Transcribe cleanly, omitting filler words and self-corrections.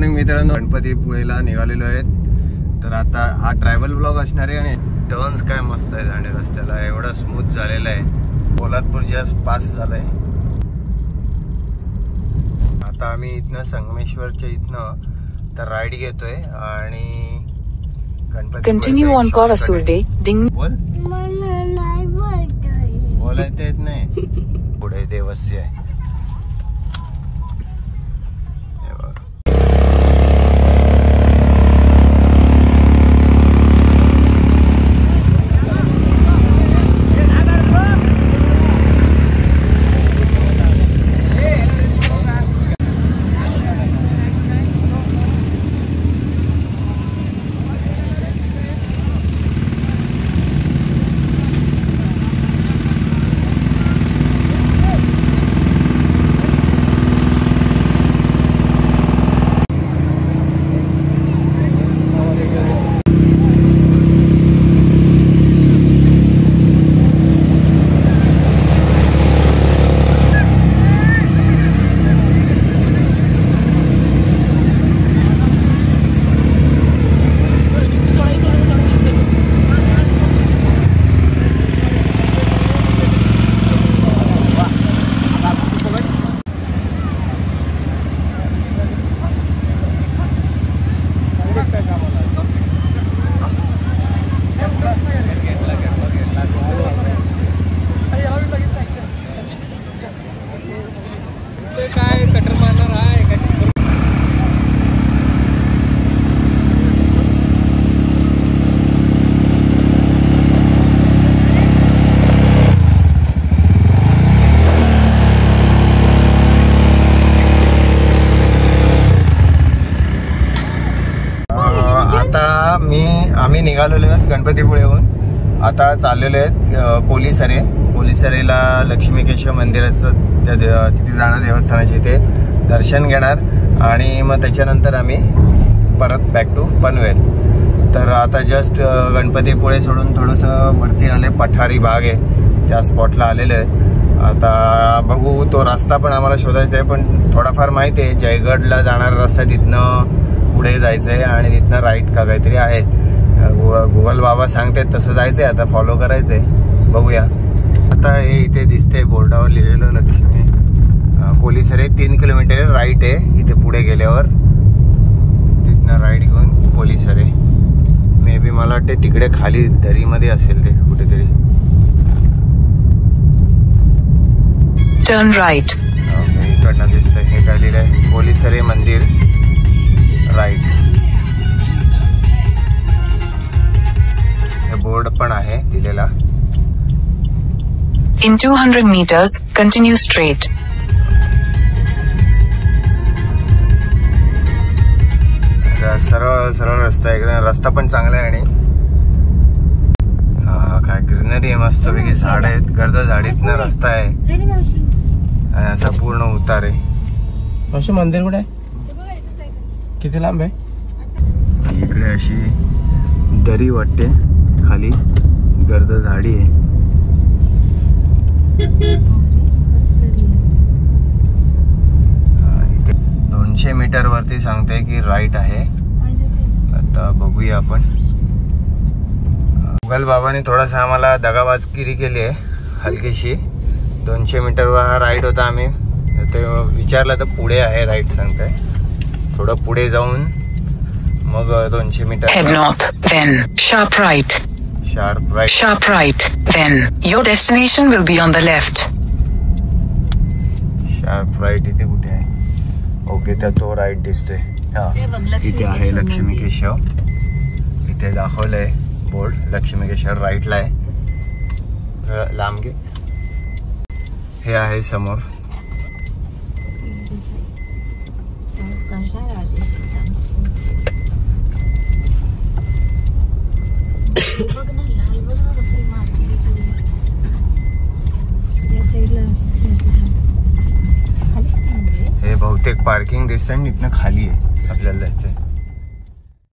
Morning मित्रांनो, गणपतीपुळेला निघालेलो आहेत. तर आता हा ट्रॅव्हल ब्लॉग असणार आहे आणि टर्न्स काय मस्त आहेत आणि रस्त्याला एवढा स्मूथ झालेला आहे. पोलादपूर जस्ट पास झालंय. आता आम्ही इथनं संगमेश्वरच्या इथनं तर राईड घेतोय आणि कंटिन्यू ऑन कोरासुर्डे डिंग बोलायचं येत नाही. पुढे देवस्य आहे. आम्ही निघालेलो आहेत गणपतीपुळेहून. आता चाललेलो आहेत कोलीसरे. कोलीसरेला लक्ष्मीकेश्वर मंदिराचं तिथे जाणार, देवस्थानाचे इथे दर्शन घेणार आणि मग त्याच्यानंतर आम्ही परत बॅक टू पनवेल. तर आता जस्ट गणपतीपुळे सोडून थोडंसं वरती आले, पठारी भाग आहे त्या स्पॉटला आलेलं आहे. आता बघू, तो रस्ता पण आम्हाला शोधायचा आहे, पण थोडाफार माहिती आहे जयगडला जाणारा रस्ता तिथनं पुढे जायचं आहे आणि तिथनं राईट का काहीतरी आहे. गुगल बाबा सांगते तसं जायचंय, आता फॉलो करायचंय. बघूया. आता हे इथे दिसतंय बोर्डावर लिहिलेलं लक्ष्मी कोलीसरे 3 किलोमीटर राईट आहे. इथे पुढे गेल्यावर तिथनं राईट घेऊन कोलीसरे. मे बी मला वाटते तिकडे खाली दरीमध्ये असेल ते कुठेतरी. Turn right. ओके, इकडनं दिसतंय. हे काय लिहिलंय? कोलीसरे मंदिर राईट. बोर्ड पण आहे दिलेला. In 200 meters, continue straight. सरळ सरळ रस्ता आहे एकदम. रस्ता पण चांगला आहे आणि काय ग्रीनरी आहे, मस्त पैकी झाड आहेत, गर्द झाडीतनं रस्ता आहे आणि असा पूर्ण उतार आहे. असे मंदिर कुठे आहे? किती लांब आहे? इकडे अशी दरी वाटते, खाली गर्द झाडी आहे. इथे 200 मीटर वरती सांगते की राईट आहे. आता बघूया आपण. गुगल बाबाने थोडासा आम्हाला दगाबाजगिरी केली आहे हलकीशी. 200 मीटरवर राईट होता. आम्ही ते विचारलं तर पुढे आहे राईट सांगताय. थोडं पुढे जाऊन मग 200 metre. Head north, then sharp right. Sharp right. Sharp right, then your destination will be on the left. Sharp right इथे कुठे आहे? ओके, तर तो राईट दिसतोय. हा, इथे आहे लक्ष्मीकेश्वर. इथे दाखवलंय बोर्ड लक्ष्मीकेश्वर राईटला आहे. लांब घे. हे आहे समोर. हे बहुतेक पार्किंग दिसतंय आणि इथनं खाली आहे आपल्याला जायचंय.